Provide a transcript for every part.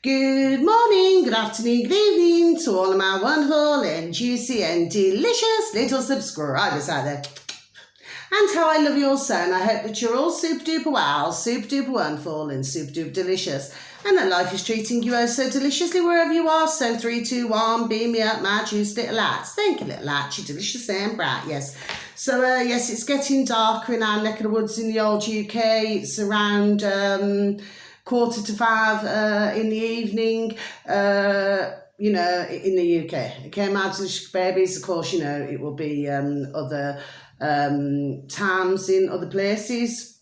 Good morning, good afternoon, good evening to all of my wonderful and juicy and delicious little subscribers out there. And how I love you all so, and I hope that you're all super duper wow, super duper wonderful and super duper delicious, and that life is treating you oh so deliciously wherever you are. So 3, 2, 1, beam me up my juice little lights. Thank you little lights, you're delicious and bright, yes. So yes, it's getting darker in our neck of the woods in the old UK. It's around 4:45 in the evening, you know, in the UK. Okay, my delicious babies, of course, you know, it will be other times in other places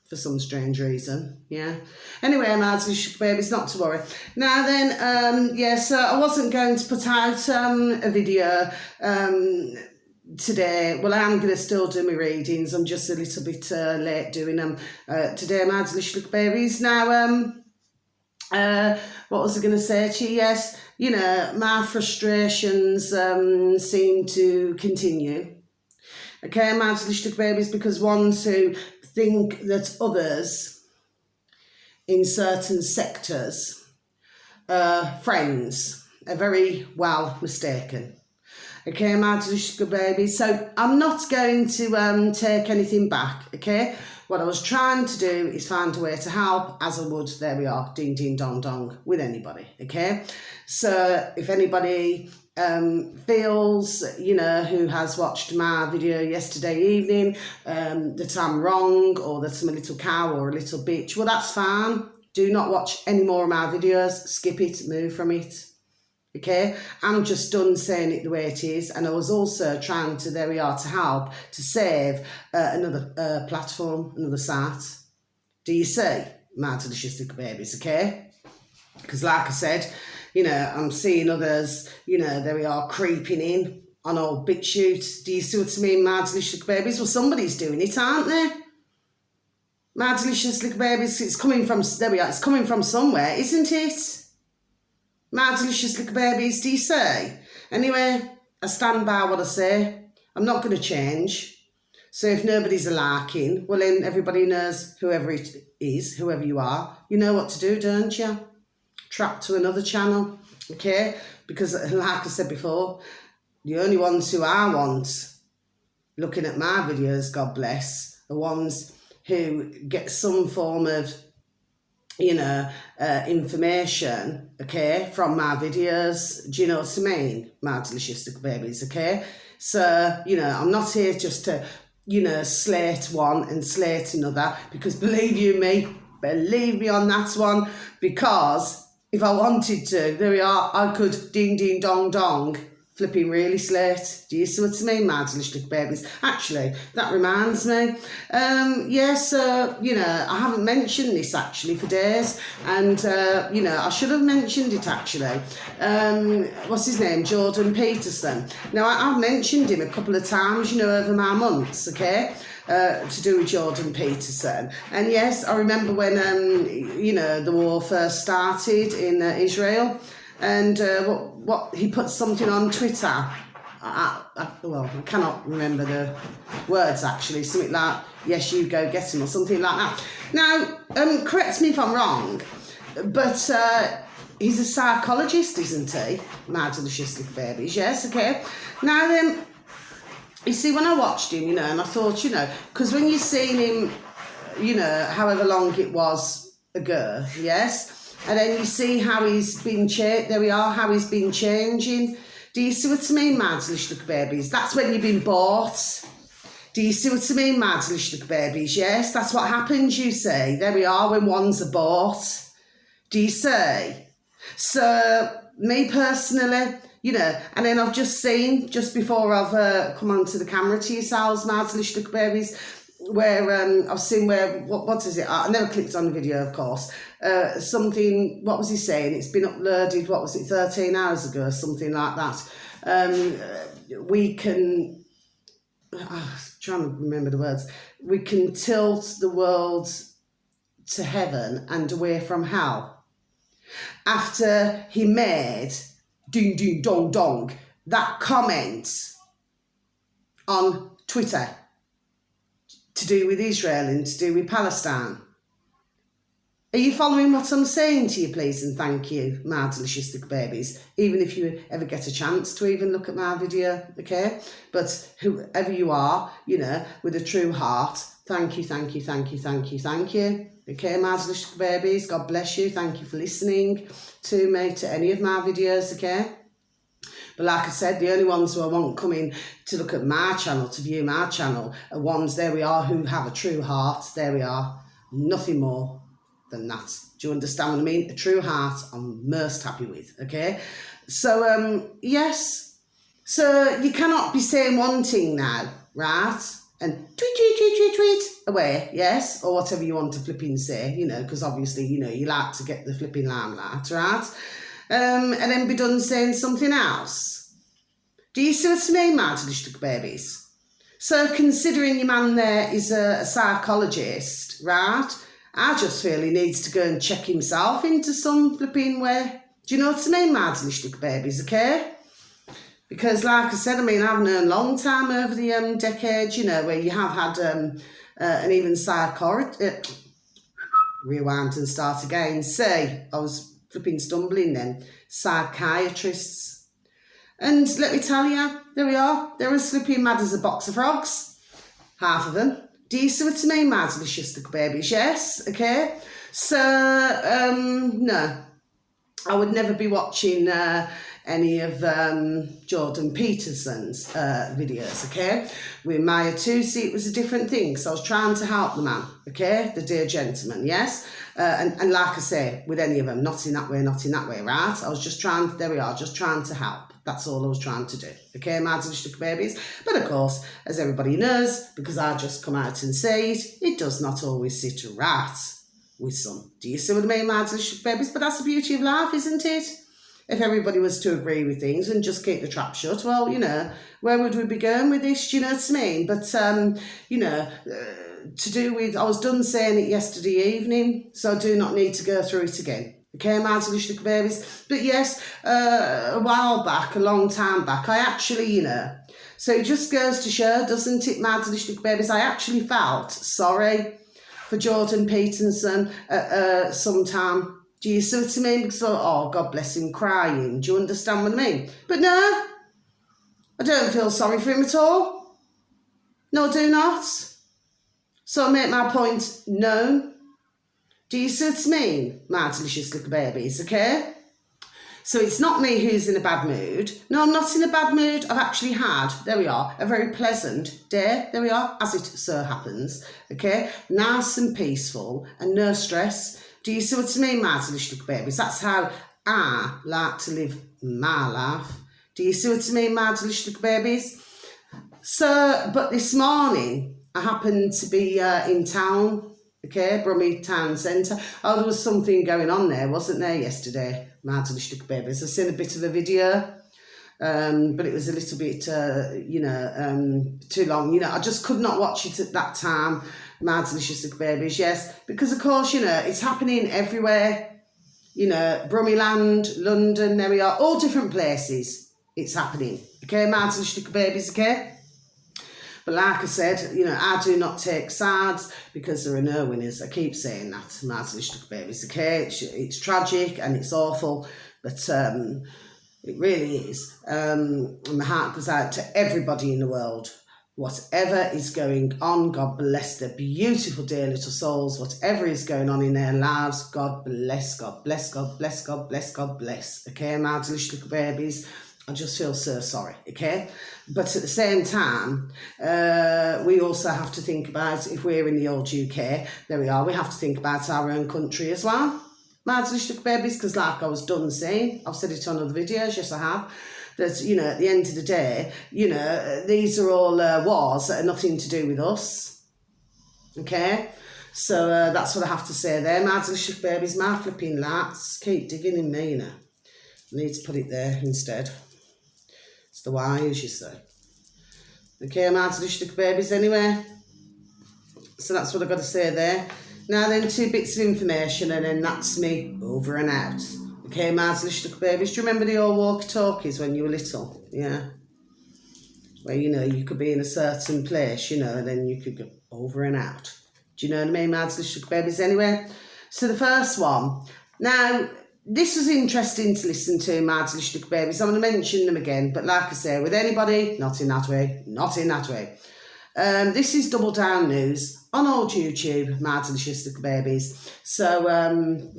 for some strange reason, yeah. Anyway, my delicious babies, not to worry. Now then, yes, I wasn't going to put out a video today. Well, I am going to still do my readings. I'm just a little bit late doing them today, my delicious little babies. Now, what was I going to say to you? Yes, you know, my frustrations seem to continue. Okay, my delicious little babies, because ones who think that others in certain sectors, friends, are very well mistaken. Okay, my delicious good baby. So I'm not going to take anything back, okay? What I was trying to do is find a way to help, as I would, there we are, ding, ding, dong, dong, with anybody, okay? So if anybody feels, you know, who has watched my video yesterday evening, that I'm wrong or that I'm a little cow or a little bitch, well, that's fine. Do not watch any more of my videos. Skip it, move from it. Okay, I'm just done saying it the way it is, and I was also trying to, there we are, to help to save another platform, another site. Do you see, my delicious little babies? Okay, because like I said, you know, I'm seeing others, you know, there we are, creeping in on old BitChute. Do you see what I mean, my delicious little babies? Well, somebody's doing it, aren't they? My delicious little babies, it's coming from, there we are, it's coming from somewhere, isn't it? My delicious little babies, do you say? Anyway, I stand by what I say. I'm not going to change. So if nobody's a liking, well then everybody knows, whoever it is, whoever you are, you know what to do, don't you? Trap to another channel, okay? Because like I said before, the only ones who I want looking at my videos, God bless, are ones who get some form of, you know, information, okay, from my videos. Do you know what I mean, my delicious little babies, okay? So, you know, I'm not here just to, you know, slate one and slate another, because believe me on that one, because if I wanted to, there we are, I could ding, ding, dong, dong, flipping really slate. Do you see what I mean, my delicious little babies? Actually, that reminds me, yes, you know, I haven't mentioned this actually for days, and, you know, I should have mentioned it actually. What's his name? Jordan Peterson. Now, I've mentioned him a couple of times, you know, over my months, okay? To do with Jordan Peterson. And yes, I remember when, you know, the war first started in Israel, and what he put something on Twitter. Well, I cannot remember the words actually. Something like, yes, you go get him, or something like that. Now, correct me if I'm wrong, but he's a psychologist, isn't he? My delicious little babies, yes, okay. Now then, you see, when I watched him, you know, and I thought, you know, because when you've seen him, you know, however long it was ago, yes, and then you see how he's been there we are, how he's been changing. Do you see what I mean, my delicious little babies? That's when you've been bought. Do you see what I mean, my delicious little babies? Yes, that's what happens, you see. There we are, when ones are bought. Do you see? So, me personally, you know, and then I've just seen, just before I've come onto the camera to yourselves, my delicious little babies, where I've seen where, what is it? I never clicked on the video, of course. Something, what was he saying? It's been uploaded, what was it, 13 hours ago, something like that. We can, I'm trying to remember the words, we can tilt the world to heaven and away from hell. After he made, ding, ding, dong, dong, that comment on Twitter, to do with Israel and to do with Palestine. Are you following what I'm saying to you, please and thank you, my delicious little babies? Even if you ever get a chance to even look at my video, okay? But whoever you are, you know, with a true heart, thank you, thank you, thank you, thank you, thank you. Okay, my delicious babies, God bless you. Thank you for listening to me, to any of my videos, okay? But like I said, the only ones who I want coming to look at my channel, to view my channel, are ones, there we are, who have a true heart. There we are. Nothing more than that. Do you understand what I mean? A true heart I'm most happy with, okay? So, yes. So you cannot be saying one thing now, right? And tweet, tweet, tweet, tweet, tweet away, yes? Or whatever you want to flipping say, you know, because obviously, you know, you like to get the flipping limelight, right? And then be done saying something else. Do you see what I mean, my delicious babies? So considering your man there is a psychologist, right? I just feel he needs to go and check himself into some flipping way. Do you know what I mean, my delicious babies, okay? Because like I said, I mean, I've known a long time over the decades, you know, where you have had an even rewind and start again. Say, I was flipping stumbling then. Psychiatrists. And let me tell you, there we are. They're as flipping mad as a box of frogs. Half of them. Do you see what I mean, my delicious little babies? Yes, okay. So, no. I would never be watching any of Jordan Peterson's videos, okay? With Maya Tusi, it was a different thing. So I was trying to help the man, okay? The dear gentleman, yes? And like I say, with any of them, not in that way, right? I was just trying, there we are, just trying to help. That's all I was trying to do, okay, my delicious babies? But of course, as everybody knows, because I just come out and say it, it does not always sit right with some. Do you see what I mean, my delicious babies? But that's the beauty of life, isn't it? If everybody was to agree with things and just keep the trap shut, well, you know, where would we be going with this? Do you know what I mean? But, you know, to do with, I was done saying it yesterday evening, so I do not need to go through it again. Okay, my delicious babies. But yes, a while back, a long time back, I actually, you know, so it just goes to show, doesn't it, my delicious babies? I actually felt sorry for Jordan Peterson sometime. Do you see what I mean? Because, oh, God bless him, crying. Do you understand what I mean? But no, I don't feel sorry for him at all. No, I do not. So I make my point known. Do you see what I mean, my delicious little babies, okay? So it's not me who's in a bad mood. No, I'm not in a bad mood. I've actually had, there we are, a very pleasant day. There we are, as it so happens, okay? Nice and peaceful and no stress. Do you see what I mean, my delicious little babies? That's how I like to live my life. Do you see what I mean, my delicious little babies? So, but this morning, I happened to be in town, okay, Brummie Town Centre. Oh, there was something going on there, wasn't there, yesterday, my delicious babies? I've seen a bit of a video, but it was a little bit, you know, too long. You know, I just could not watch it at that time, my delicious babies, yes. Because, of course, you know, it's happening everywhere. You know, Brummieland, London, there we are, all different places it's happening. Okay, my delicious babies, okay? But like I said, you know, I do not take sides because there are no winners. I keep saying that, my delicious babies, okay? It's tragic and it's awful, but it really is. And my heart goes out to everybody in the world. Whatever is going on, God bless their beautiful, dear little souls. Whatever is going on in their lives, God bless, God bless, God bless, God bless, God bless. Okay, my delicious little babies. I just feel so sorry, okay? But at the same time, we also have to think about, if we're in the old UK, there we are, we have to think about our own country as well. My delicious babies, because like I was done saying, I've said it on other videos, yes I have, that, you know, at the end of the day, you know, these are all wars that are nothing to do with us, okay? So that's what I have to say there. My delicious babies, my flipping lights, keep digging in me, you know. I need to put it there instead. It's the wires, you say. Okay, my delicious babies anyway. So that's what I've got to say there. Now then, 2 bits of information and then that's me over and out. Okay, my delicious babies. Do you remember the old walkie-talkies when you were little? Yeah. Where, you know, you could be in a certain place, you know, and then you could go over and out. Do you know what I mean, my delicious babies anyway? So the first one. Now, this was interesting to listen to, my delicious little babies. I'm going to mention them again, but like I say, with anybody, not in that way, not in that way. This is Double Down News on old YouTube, my delicious little babies. So,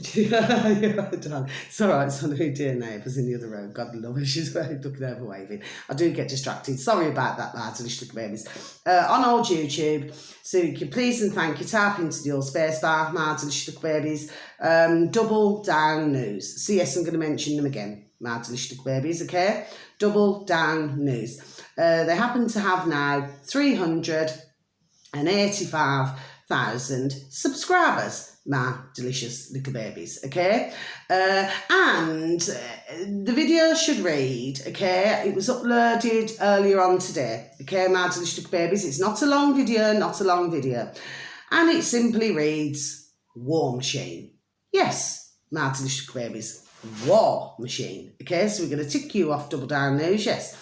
it's all right, it's on her dear neighbours in the other room. God love her, she's very looking over waving. I do get distracted. Sorry about that, my delicious little babies. On old YouTube, so you can please and thank you type into the old space bar, my delicious little babies. Double Down News. So yes, I'm going to mention them again, my delicious little babies, okay? Double Down News. They happen to have now 385,000 subscribers, my delicious little babies, okay? And the video should read, okay? It was uploaded earlier on today, okay, my delicious little babies. It's not a long video, not a long video. And it simply reads, War Machine. Yes, my delicious little babies, War Machine, okay? So we're going to tick you off Double Down News, yes.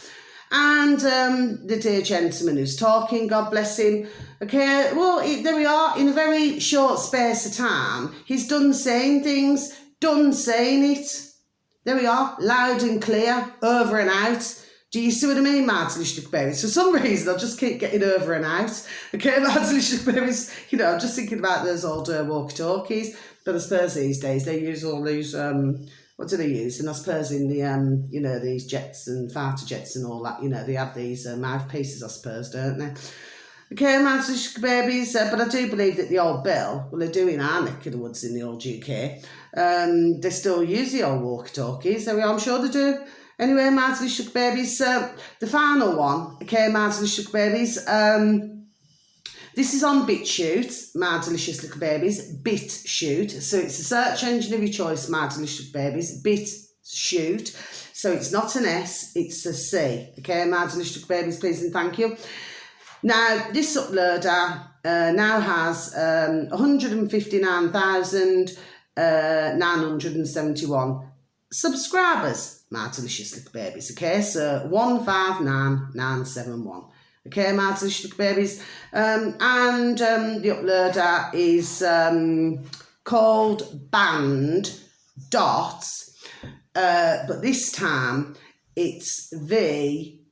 And the dear gentleman who's talking, God bless him, okay, well, there we are, in a very short space of time, he's done saying things, done saying it. There we are, loud and clear, over and out. Do you see what I mean, my delicious babies? For some reason, I'll just keep getting over and out. Okay, my delicious babies, you know, I'm just thinking about those old walkie-talkies, but I suppose these days they use all these... what do they use? And I suppose in the, you know, these jets and fighter jets and all that, you know, they have these mouthpieces, I suppose, don't they? Okay, my delicious babies, but I do believe that the old Bill, well, they do in our neck of the woods in the old UK, they still use the old walkie-talkies, I'm sure they do. Anyway, my delicious babies, the final one, okay, my delicious babies, this is on BitChute, my delicious little babies, BitChute. So it's a search engine of your choice, my delicious babies, BitChute. So it's not an S, it's a C. Okay, my delicious little babies, please and thank you. Now, this uploader now has 159,971 subscribers, my delicious little babies. Okay, so 159,971. Okay, my delicious little babies. And the uploader is called Band Dots, but this time it's okay,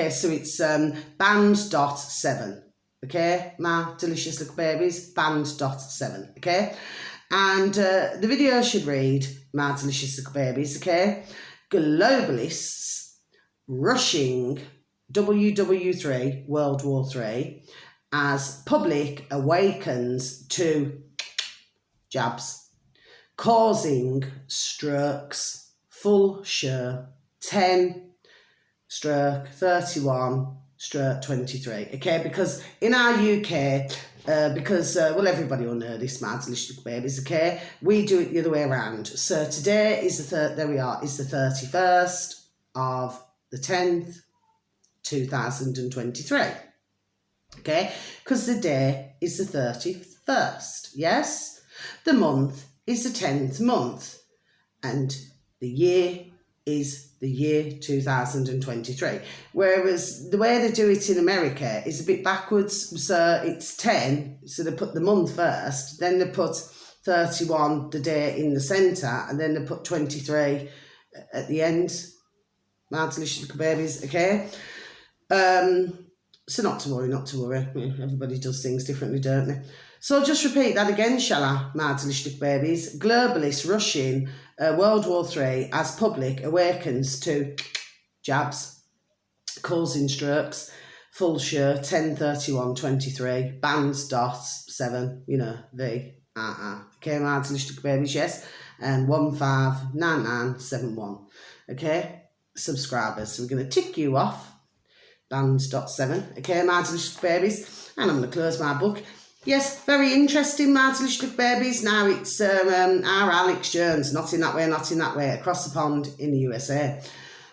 so it's Band.7. Okay, my delicious little babies, Band.7. Okay, and the video should read, my delicious little babies. Okay, globalists rushing WW3, World War III, as public awakens to jabs, causing strokes, full sure, 10/31/23. Okay, because in our UK, well, everybody will know this, my delicious babies, okay, we do it the other way around. So today is the 31st of the 10th, 2023, okay, because the day is the 31st, yes, the month is the 10th month, and the year is the year 2023, whereas the way they do it in America is a bit backwards, so it's 10, so they put the month first, then they put 31, the day in the centre, and then they put 23 at the end, my delicious little babies, okay? So not to worry, everybody does things differently, don't they? So just repeat that again, shall I, my delicious little babies? Globalists rushing World War III as public awakens to jabs, causing strokes, full sure, 10/31/23, bands, dots, 7, you know, V, okay, my delicious little babies, yes, and 159971, okay? Subscribers. So we're going to tick you off, Band.7, okay, my delicious babies, and I'm going to close my book. Yes, very interesting, my delicious babies. Now it's our Alex Jones, not in that way, across the pond in the USA.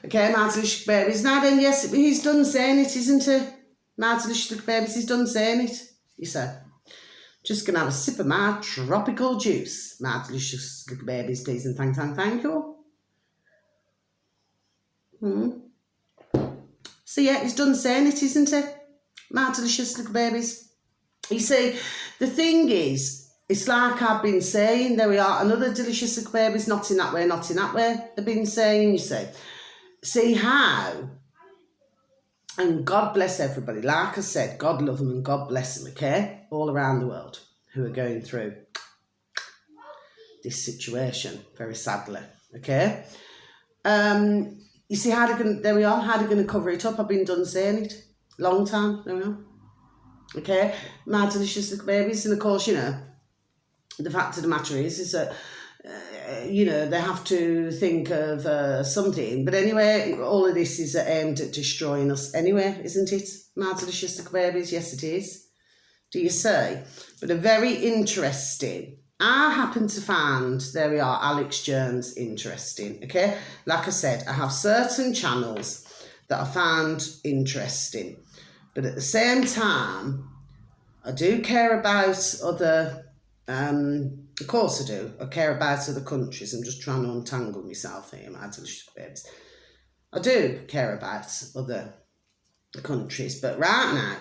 Okay, my delicious babies. Now then, yes, he's done saying it, isn't he? My delicious babies, he's done saying it. He said, just going to have a sip of my tropical juice, my delicious little babies, please, and thank you. So yeah, he's done saying it, isn't he? My delicious little babies. You see, the thing is, it's like I've been saying, there we are, another delicious babies, not in that way, not in that way, I've been saying, you see how, and God bless everybody, like I said, God love them and God bless them, okay, all around the world who are going through this situation, very sadly, okay. You see how they're going, there we are, how they're going to cover it up. I've been done saying it, long time, there we are. Okay, my delicious little babies, and of course, you know, the fact of the matter is that, you know, they have to think of something. But anyway, all of this is aimed at destroying us anyway, isn't it? My delicious little babies, yes it is. Do you see? But a very interesting, I happen to find, there we are, Alex Jones interesting, okay? Like I said, I have certain channels that I find interesting. But at the same time, I do care about other, of course I do. I care about other countries. I'm just trying to untangle myself here, my delicious babies. I do care about other countries, but right now,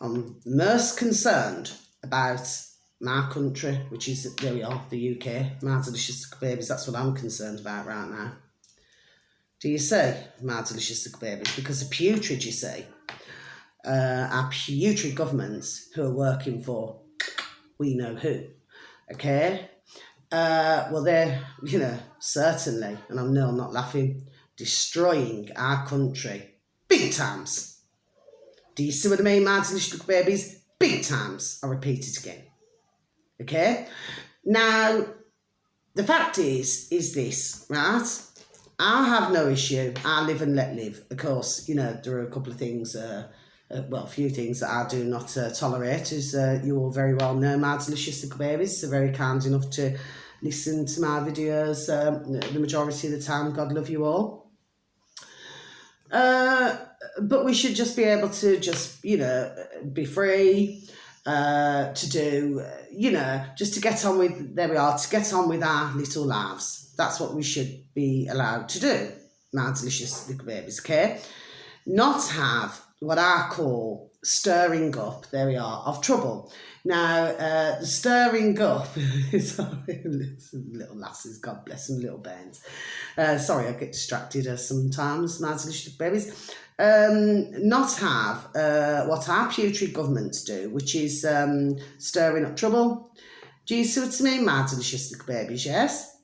I'm most concerned about my country, which is, there we are, the UK, my delicious babies. That's what I'm concerned about right now. Do you see, my delicious babies? Because the putrid, you see, our putrid governments who are working for we know who, okay? Well, they're, you know, certainly, and I'm not laughing, destroying our country big times. Do you see what I mean, my delicious babies? Big times. I'll repeat it again, okay? Now, the fact is this, right? I have no issue. I live and let live. Of course, you know, there are a couple of things, well, a few things that I do not tolerate, as you all very well know. My delicious little babies are very kind enough to listen to my videos the majority of the time. God love you all. But we should just be able to just, you know, be free to do, you know, just to get on with, there we are, to get on with our little lives. That's what we should be allowed to do, my delicious little babies, okay? Not have what I call stirring up, there we are, of trouble. Now, the stirring up, sorry, little lasses, God bless them, little bairns. Sorry, I get distracted sometimes, my delicious babies. Not have what our putrid governments do, which is stirring up trouble. Do you see what I mean, my delicious little babies, yes?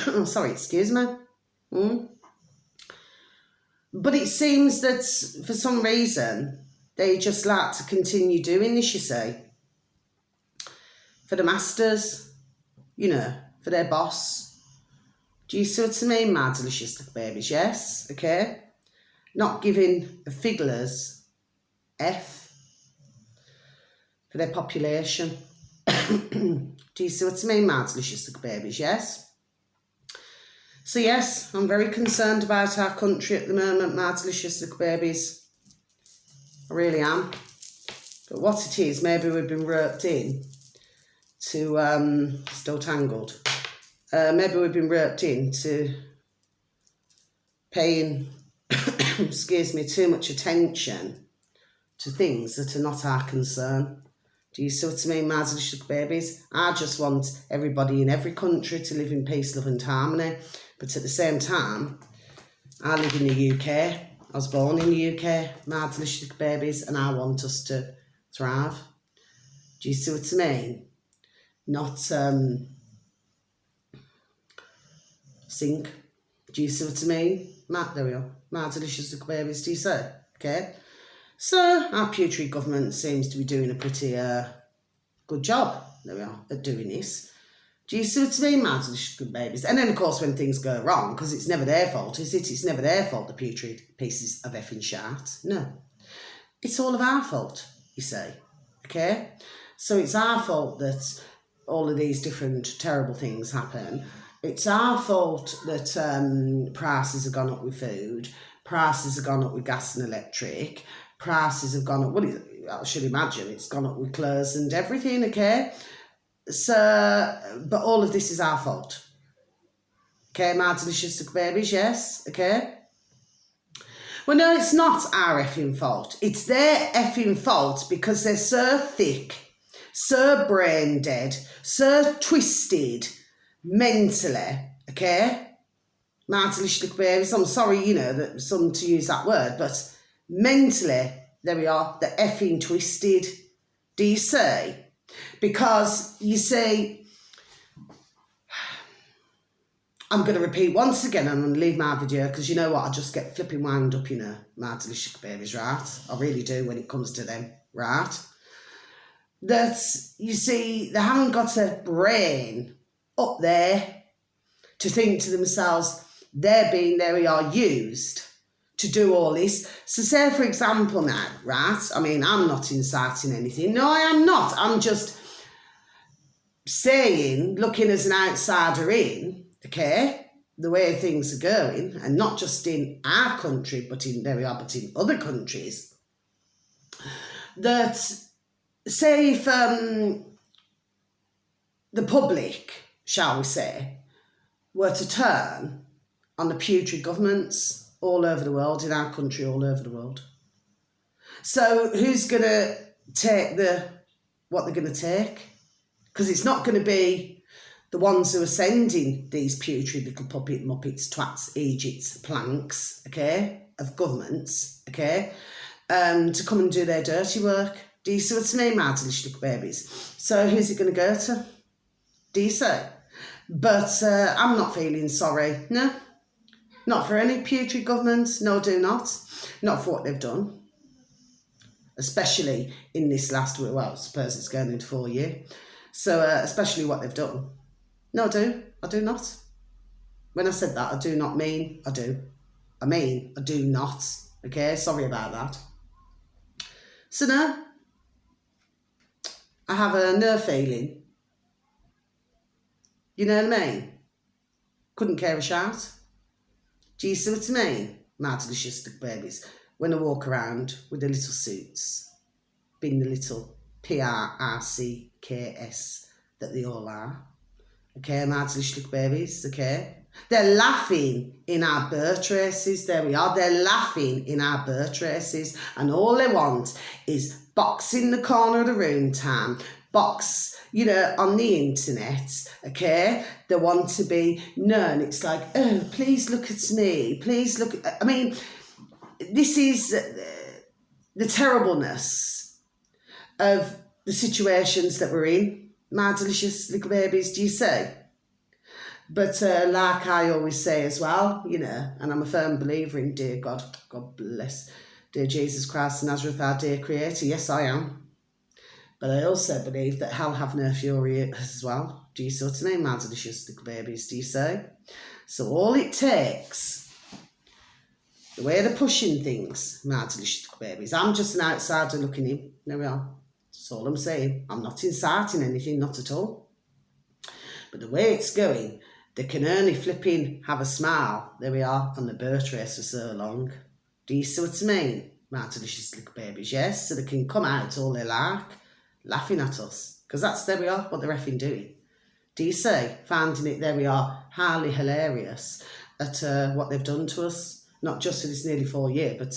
Oh, sorry, excuse me. But it seems that for some reason, they just like to continue doing this, you see. For the masters, you know, for their boss. Do you see what I mean, my delicious little babies, yes? Okay? Not giving a fiddler's F for their population. Do you see what I mean, my delicious little babies, yes? So yes, I'm very concerned about our country at the moment, my delicious little babies. I really am. But what it is, maybe we've been roped in to, still tangled. Maybe we've been roped into paying, excuse me, too much attention to things that are not our concern. Do you see what I mean, my delicious babies? I just want everybody in every country to live in peace, love and harmony. But at the same time, I live in the UK. I was born in the UK, my delicious babies, and I want us to thrive. Do you see what I mean? Not sink. Do you see what I mean? There we are. My delicious babies, do you see? Okay. So our putrid government seems to be doing a pretty good job, there we are, at doing this. Do you see what I mean, my delicious babies? And then, of course, when things go wrong, because it's never their fault, is it? It's never their fault, the putrid pieces of effing shite. No. It's all of our fault, you see. Okay? So it's our fault that all of these different terrible things happen. It's our fault that prices have gone up with food, prices have gone up with gas and electric, prices have gone up, well, I should imagine it's gone up with clothes and everything, okay? So, but all of this is our fault. Okay, my delicious babies, yes, okay? Well, no, it's not our effing fault. It's their effing fault because they're so thick, so brain dead, so twisted mentally, okay? Martelish babies, I'm sorry, you know, that some to use that word, but mentally, there we are, they're effing twisted. Do you see? Because, you see, I'm going to repeat once again, I'm going to leave my video because you know what, I just get flipping wound up, you know, Martelish babies, right? I really do when it comes to them, right? That, you see, they haven't got a brain up there to think to themselves, they're being, there we are, used to do all this. So say, for example now, right, I mean, I'm not inciting anything. No, I am not. I'm just saying, looking as an outsider in, okay, the way things are going, and not just in our country, but in, there we are, but in other countries, that, say if the public, shall we say, were to turn on the putrid governments all over the world, in our country, all over the world. So who's going to take what they're going to take? Because it's not going to be the ones who are sending these putrid little puppet muppets, twats, Egypts, planks, okay, of governments, okay, to come and do their dirty work. Do you see what I mean, Martelish little babies? So who's it going to go to? Do you see? But I'm not feeling sorry, no. Not for any putrid governments, no, do not. Not for what they've done. Especially in this last week, well, I suppose it's going into 4 years. So, especially what they've done. No, I do not. When I said that, I do not mean I do. I mean, I do not. Okay, sorry about that. So, no. I have a no feeling. You know what I mean? Couldn't care a shout. Do you see what I mean? My delicious babies. When I walk around with the little suits, being the little PRRCKS that they all are. Okay, my delicious babies, okay? They're laughing in our birth races. There we are. They're laughing in our birth races. And all they want is box in the corner of the room time. Box, you know, on the internet, okay? They want to be known. It's like, oh, please look at me. Please look at, I mean, this is the terribleness of the situations that we're in. My delicious little babies, do you see? But like I always say as well, you know, and I'm a firm believer in dear God, God bless, dear Jesus Christ of Nazareth, our dear Creator. Yes, I am. But I also believe that hell have no fury as well. Do you see what I mean, my delicious little babies? Do you say? So all it takes, the way they're pushing things, my delicious little babies, I'm just an outsider looking in. There we are. That's all I'm saying. I'm not inciting anything, not at all. But the way it's going, they can only flipping have a smile. There we are, on the birth race for so long. Do you see what I mean, my delicious little babies? Yes, so they can come out all they like, laughing at us, because that's, there we are, what they're effing doing. Do you see? Finding it, there we are, highly hilarious at what they've done to us, not just for this nearly 4 years, but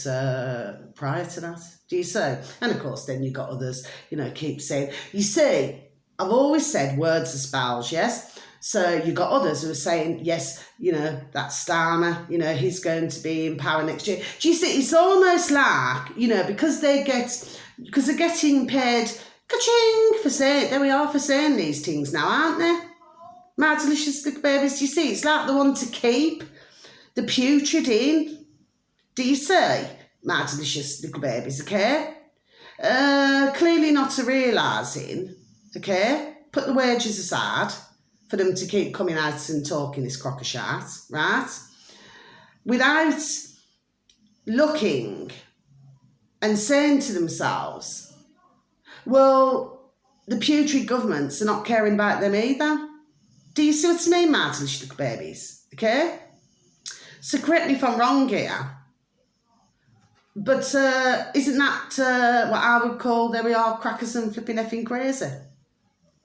prior to that. Do you see? And of course, then you've got others, you know, keep saying, you see, I've always said words are spells, yes? So you've got others who are saying, yes, you know, that Starmer, you know, he's going to be in power next year. Do you see, it's almost like, you know, because they're getting paid ka-ching for saying, there we are, for saying these things now, aren't they? My delicious little babies, do you see? It's like they want to keep the putrid in. Do you see? My delicious little babies, okay? Clearly not realising, okay? Put the wages aside for them to keep coming out and talking this crock of shit, right? Without looking and saying to themselves, well, the putrid governments are not caring about them either. Do you see what I mean, my little babies? Okay? So correct me if I'm wrong here. But isn't that what I would call, there we are, crackers and flipping effing crazy?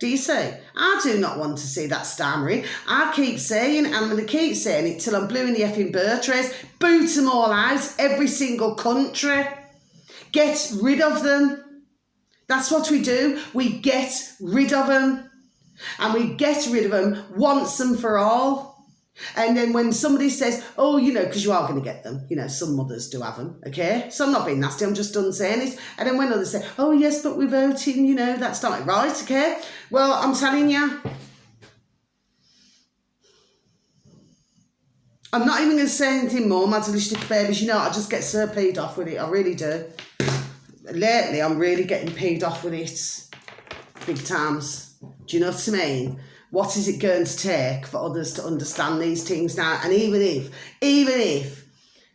Do you see? I do not want to see that stammering. I keep saying, I'm going to keep saying it till I'm blue in the effing bird trays. Boot them all out, every single country. Get rid of them. That's what we do. We get rid of them. And we get rid of them once and for all. And then when somebody says, oh, you know, because you are going to get them, you know, some mothers do have them, okay? So I'm not being nasty, I'm just done saying it. And then when others say, oh, yes, but we're voting, you know, that's not right, okay? Well, I'm telling you, I'm not even going to say anything more, materialistic babies. You know, I just get so peed off with it, I really do. Lately, I'm really getting peed off with it, big times. Do you know what I mean? What is it going to take for others to understand these things now? And even if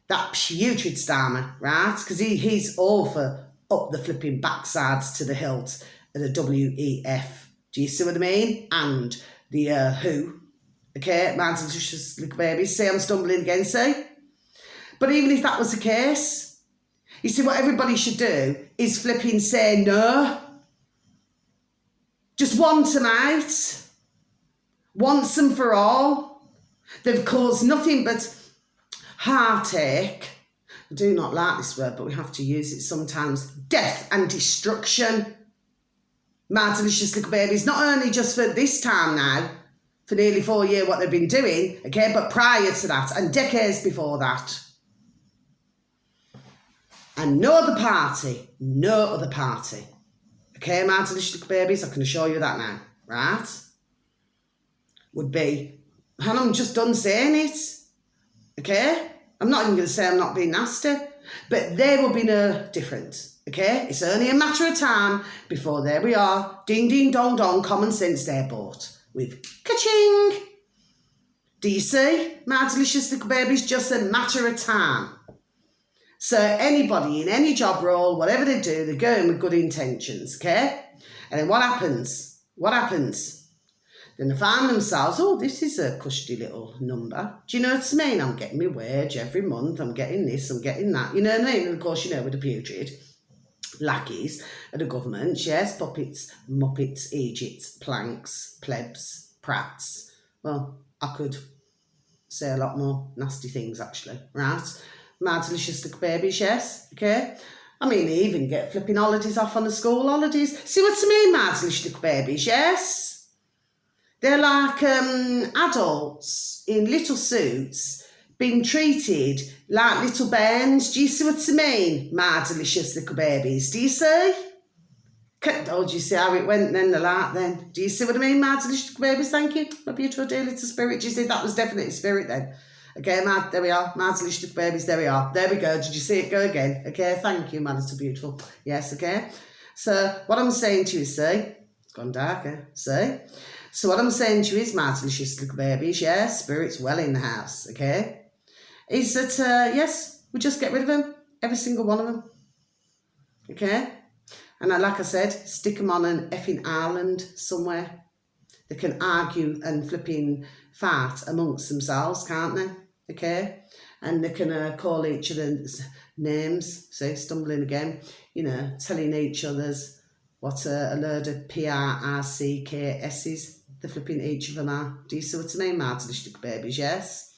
that putrid Starmer, right? Because he's all for up the flipping backsides to the hilt of the WEF. Do you see what I mean? And the WHO. Okay, man's delicious little babies. See, I'm stumbling again, see? But even if that was the case, you see, what everybody should do is flipping say no. Just want them out. Once and for all. They've caused nothing but heartache. I do not like this word, but we have to use it sometimes. Death and destruction. My delicious little babies, not only just for this time now, for nearly 4 years what they've been doing, okay, but prior to that and decades before that. And no other party, okay, my delicious little babies, I can assure you that now, right? Would be, and I'm just done saying it, okay? I'm not even going to say I'm not being nasty, but there will be no difference, okay? It's only a matter of time before there we are, ding, ding, dong, dong, common sense they're bought with ka-ching. Do you see? My delicious little babies, just a matter of time. So anybody in any job role, whatever they do, they go in with good intentions, okay? And then what happens? Then they find themselves, oh, this is a cushy little number. Do you know what I mean? I'm getting my wage every month. I'm getting this, I'm getting that. You know what I mean? And of course, you know, with the putrid lackeys of the government, yes, puppets, muppets, Egypts, planks, plebs, prats. Well, I could say a lot more nasty things, actually, right? My delicious little babies, yes, okay? I mean, they even get flipping holidays off on the school holidays. See what I mean, my delicious little babies, yes? They're like adults in little suits being treated like little bairns. Do you see what I mean? My delicious little babies. Do you see? Oh, do you see how it went then, the like then? Do you see what I mean, my delicious little babies? Thank you. My beautiful dear little spirit. Do you see that was definitely spirit then? Okay, there we are. My delicious little babies, there we are. There we go. Did you see it go again? Okay, thank you, my little beautiful. Yes, okay. So what I'm saying to you, see? It's gone darker. See? So what I'm saying to you is, my delicious little babies, yes, spirit's well in the house, okay, is that, yes, we just get rid of them, every single one of them, okay? And like I said, stick them on an effing island somewhere. They can argue and flipping fart amongst themselves, can't they, okay? And they can call each other's names, say, stumbling again, you know, telling each other's what a load of PRRCKS's. The flipping each of them are. Do you see what I mean, my delicious babies, yes?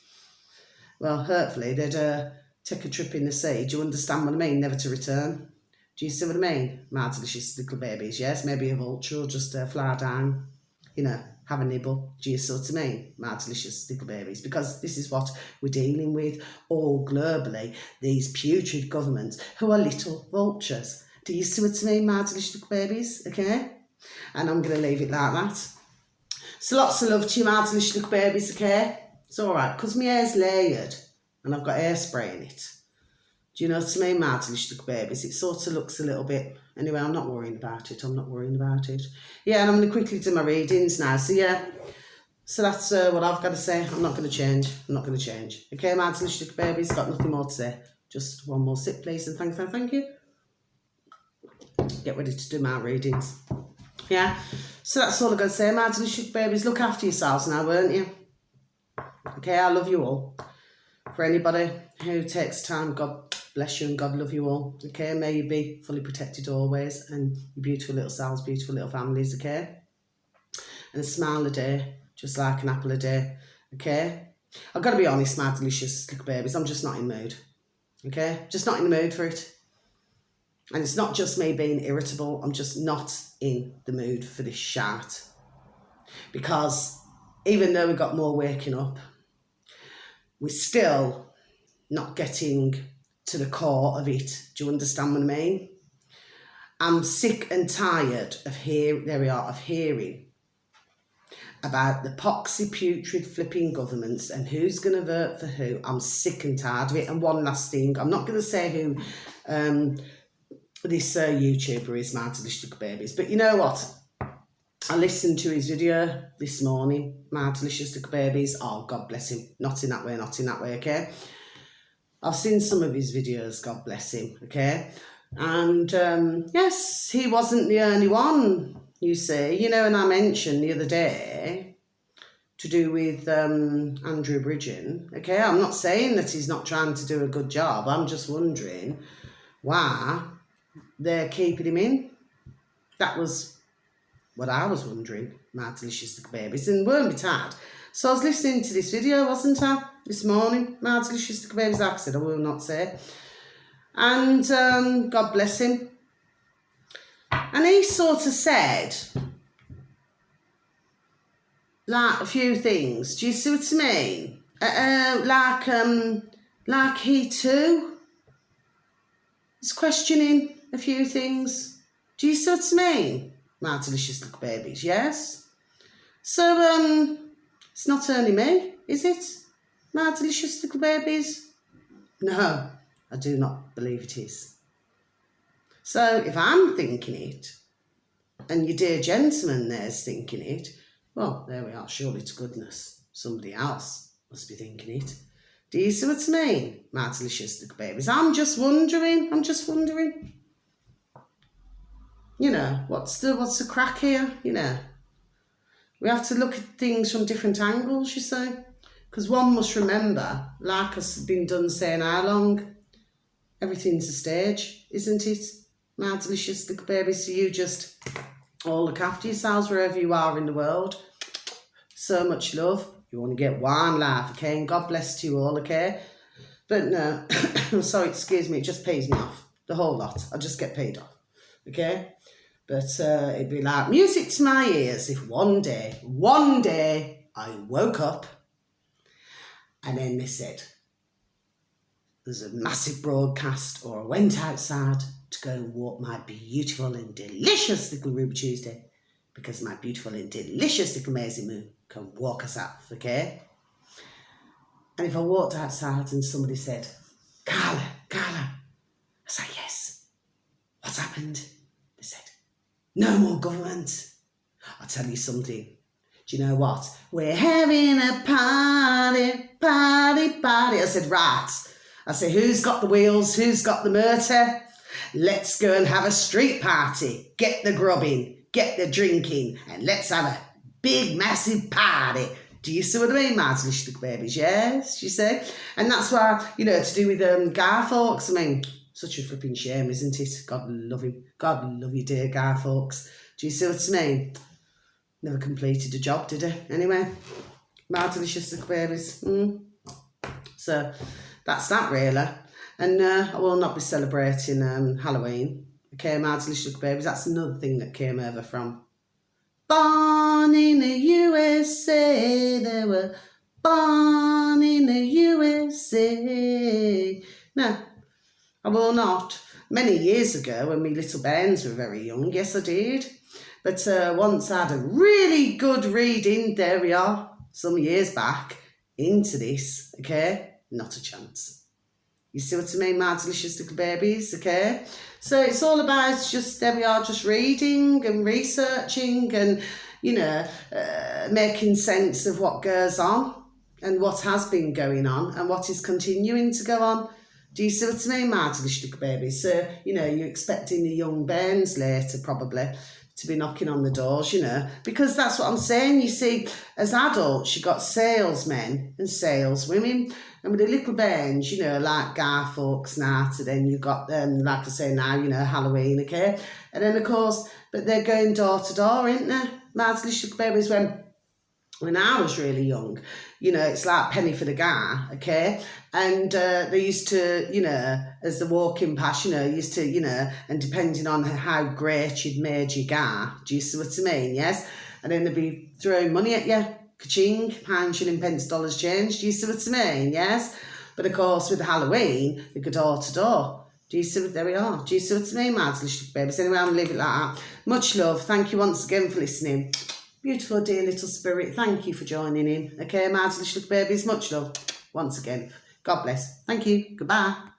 Well, hopefully they'd take a trip in the sea. Do you understand what I mean? Never to return. Do you see what I mean, my delicious little babies, yes? Maybe a vulture will just fly down, you know, have a nibble. Do you see what I mean, my delicious little babies? Because this is what we're dealing with all globally, these putrid governments who are little vultures. Do you see what I mean, my delicious little babies, okay? And I'm going to leave it like that. So lots of love to you, my delicious little babies, okay? It's all right, because my hair's layered and I've got hairspray in it. Do you know what I mean, my delicious little babies? It sort of looks a little bit... Anyway, I'm not worrying about it. Yeah, and I'm going to quickly do my readings now. So, yeah. So that's what I've got to say. I'm not going to change. Okay, my delicious little babies, got nothing more to say. Just one more sip, please, and thank you. Get ready to do my readings. Yeah, so that's all I've got to say, my delicious babies. Look after yourselves now, won't you? Okay, I love you all. For anybody who takes time, God bless you and God love you all. Okay, may you be fully protected always, and your beautiful little selves, beautiful little families, okay? and a smile a day, just like an apple a day, okay? I've got to be honest, my delicious little babies, I'm just not in the mood, okay? Just not in the mood for it. And it's not just me being irritable, I'm just not in the mood for this shart. Because even though we've got more waking up, we're still not getting to the core of it. Do you understand what I mean? I'm sick and tired of hearing about the poxy, putrid, flipping governments and who's going to vote for who. I'm sick and tired of it. And one last thing, I'm not going to say who this YouTuber is, My Delicious Little Babies, but you know what? I listened to his video this morning, My Delicious Little Babies. Oh, God bless him. Not in that way, okay? I've seen some of his videos, God bless him, okay? And yes, he wasn't the only one, you see. You know, and I mentioned the other day to do with Andrew Bridgen, okay? I'm not saying that he's not trying to do a good job. I'm just wondering why they're keeping him in. That was what I was wondering, My Delicious Little Babies, and weren't be tired. So I was listening to this video, wasn't I, this morning, My Delicious Little Babies, like I said, I will not say. And God bless him. And he sort of said, like, a few things. Do you see what I mean? Like he too is questioning a few things. Do you see what I mean? My Delicious Little Babies, yes? So, it's not only me, is it? My Delicious Little Babies? No, I do not believe it is. So, if I'm thinking it, and your dear gentleman there's thinking it, well, there we are, surely to goodness. Somebody else must be thinking it. Do you see what I mean, My Delicious Little Babies? I'm just wondering. You know, what's the crack here, you know? We have to look at things from different angles, you see. Because one must remember, like has been done saying how long, everything's a stage, isn't it? My Delicious Little Babies, so you just all look after yourselves wherever you are in the world. So much love. You want to get one laugh, okay? And God bless to you all, okay? But no, I'm sorry, excuse me, it just pays me off. The whole lot. I just get paid off, okay? But it'd be like music to my ears if one day I woke up and then they said there's a massive broadcast, or I went outside to go and walk my beautiful and delicious little Ruby Tuesday, because my beautiful and delicious little Maisie Moon can walk us out, okay? And if I walked outside and somebody said, Carla, I said, yes. What's happened? They said, no more government. I'll tell you something. Do you know what? We're having a party. I said, right. I said, who's got the wheels? Who's got the motor? Let's go and have a street party. Get the grubbing, get the drinking, and let's have a big, massive party. Do you see what I mean, My Delicious Little Babies? Yes, she said. And that's why, you know, to do with Guy Fawkes, I mean, such a flipping shame, isn't it? God love him. God love you, dear Guy Fawkes. Do you see what I mean? Never completed a job, did he? Anyway, My Delicious Little Babies. So that's that, really. And I will not be celebrating Halloween. Okay, My Delicious Little Babies. That's another thing that came over from Born in the USA. They were born in the USA. No, I will not. Many years ago, when my little bairns were very young, yes, I did. But once I had a really good reading, there we are, some years back, into this, okay? Not a chance. You see what I mean, My Delicious Little Babies, okay? So it's all about just, there we are, just reading and researching and, you know, making sense of what goes on and what has been going on and what is continuing to go on. Do you see what I mean, My Delicious Little Babies? So, you know, you're expecting the young bairns later, probably, to be knocking on the doors, you know, because that's what I'm saying. You see, as adults, you've got salesmen and saleswomen, and with the little bairns, you know, like Guy Fawkes Night, and then you've got, like I say now, you know, Halloween, okay? And then, of course, but they're going door to door, aren't they? Mads little babies when I was really young, you know, it's like penny for the guy, okay? And they used to, you know, as they're walking past, you know, used to, you know, and depending on how great you'd made your guy, do you see what I mean? Yes? And then they'd be throwing money at you, ka-ching, pound, shilling, pence, dollars, change, do you see what I mean? Yes? But of course, with Halloween, they go door to door. Do you see what, there we are. Do you see what I mean, Mads little babies? Anyway, I'm going to leave it like that. Much love. Thank you once again for listening. Beautiful, dear little spirit, thank you for joining in. Okay, Mads little babies, much love once again. God bless. Thank you. Goodbye.